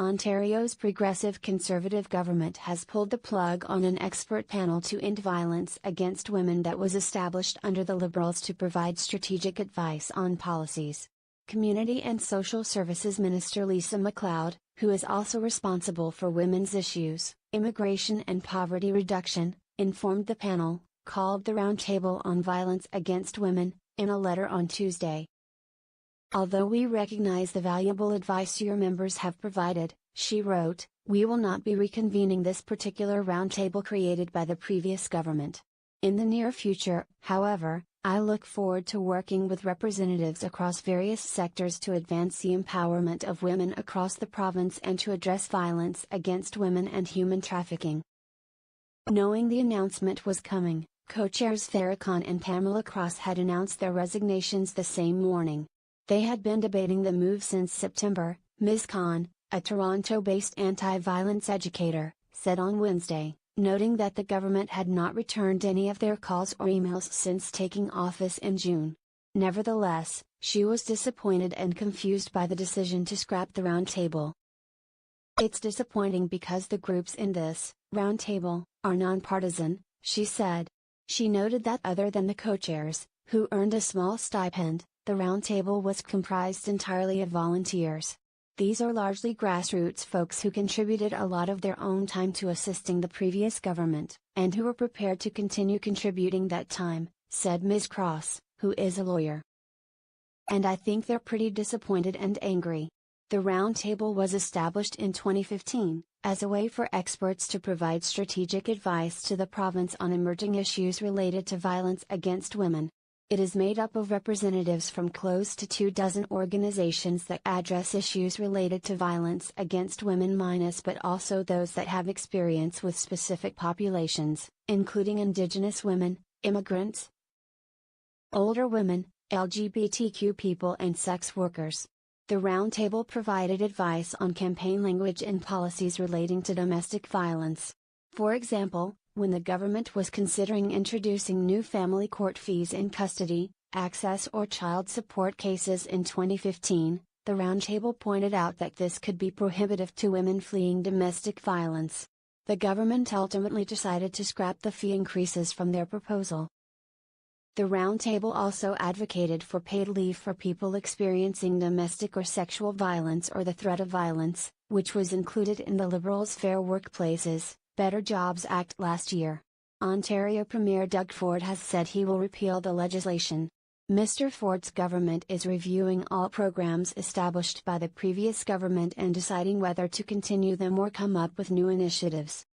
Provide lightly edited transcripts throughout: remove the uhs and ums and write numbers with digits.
Ontario's progressive Conservative government has pulled the plug on an expert panel to end violence against women that was established under the Liberals to provide strategic advice on policies. Community and Social Services Minister Lisa MacLeod, who is also responsible for women's issues, immigration and poverty reduction, informed the panel, called the Roundtable on Violence Against Women, in a letter on Tuesday. Although we recognize the valuable advice your members have provided, she wrote, we will not be reconvening this particular roundtable created by the previous government. In the near future, however, I look forward to working with representatives across various sectors to advance the empowerment of women across the province and to address violence against women and human trafficking. Knowing the announcement was coming, co-chairs Farah Khan and Pamela Cross had announced their resignations the same morning. They had been debating the move since September, Ms. Khan, a Toronto-based anti-violence educator, said on Wednesday, noting that the government had not returned any of their calls or emails since taking office in June. Nevertheless, she was disappointed and confused by the decision to scrap the roundtable. It's disappointing because the groups in this roundtable are nonpartisan, she said. She noted that other than the co-chairs, who earned a small stipend, the roundtable was comprised entirely of volunteers. These are largely grassroots folks who contributed a lot of their own time to assisting the previous government, and who are prepared to continue contributing that time, said Ms. Cross, who is a lawyer. And I think they're pretty disappointed and angry. The roundtable was established in 2015, as a way for experts to provide strategic advice to the province on emerging issues related to violence against women. It is made up of representatives from close to 24 organizations that address issues related to violence against women but also those that have experience with specific populations, including Indigenous women, immigrants, older women, LGBTQ people and sex workers. The roundtable provided advice on campaign language and policies relating to domestic violence. For example, when the government was considering introducing new family court fees in custody, access or child support cases in 2015, the roundtable pointed out that this could be prohibitive to women fleeing domestic violence. The government ultimately decided to scrap the fee increases from their proposal. The roundtable also advocated for paid leave for people experiencing domestic or sexual violence or the threat of violence, which was included in the Liberals' Fair Workplaces, Better Jobs Act last year. Ontario Premier Doug Ford has said he will repeal the legislation. Mr. Ford's government is reviewing all programs established by the previous government and deciding whether to continue them or come up with new initiatives.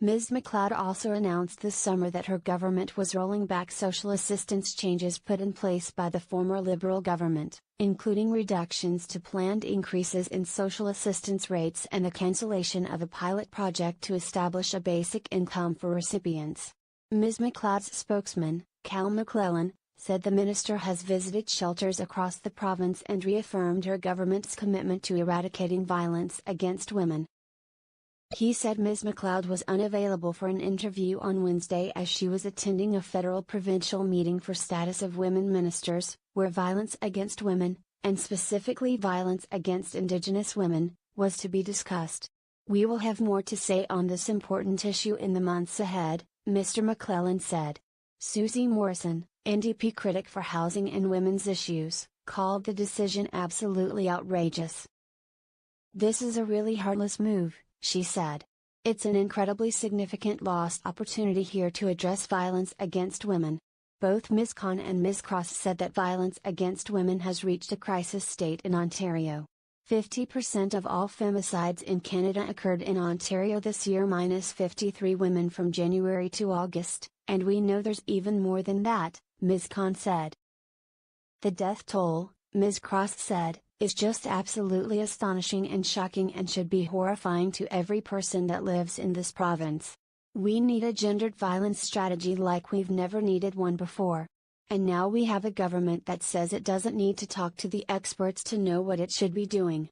Ms. MacLeod also announced this summer that her government was rolling back social assistance changes put in place by the former Liberal government, including reductions to planned increases in social assistance rates and the cancellation of a pilot project to establish a basic income for recipients. Ms. MacLeod's spokesman, Cal McClellan, said the minister has visited shelters across the province and reaffirmed her government's commitment to eradicating violence against women. He said Ms. MacLeod was unavailable for an interview on Wednesday as she was attending a federal provincial meeting for status of women ministers, where violence against women, and specifically violence against Indigenous women, was to be discussed. We will have more to say on this important issue in the months ahead, Mr. McClellan said. Susie Morrison, NDP critic for housing and women's issues, called the decision absolutely outrageous. This is a really heartless move, she said. It's an incredibly significant lost opportunity here to address violence against women. Both Ms. Khan and Ms. Cross said that violence against women has reached a crisis state in Ontario. 50% of all femicides in Canada occurred in Ontario this year minus 53 women from January to August, and we know there's even more than that, Ms. Khan said. The death toll, Ms. Cross said, is just absolutely astonishing and shocking and should be horrifying to every person that lives in this province. We need a gendered violence strategy like we've never needed one before. And now we have a government that says it doesn't need to talk to the experts to know what it should be doing.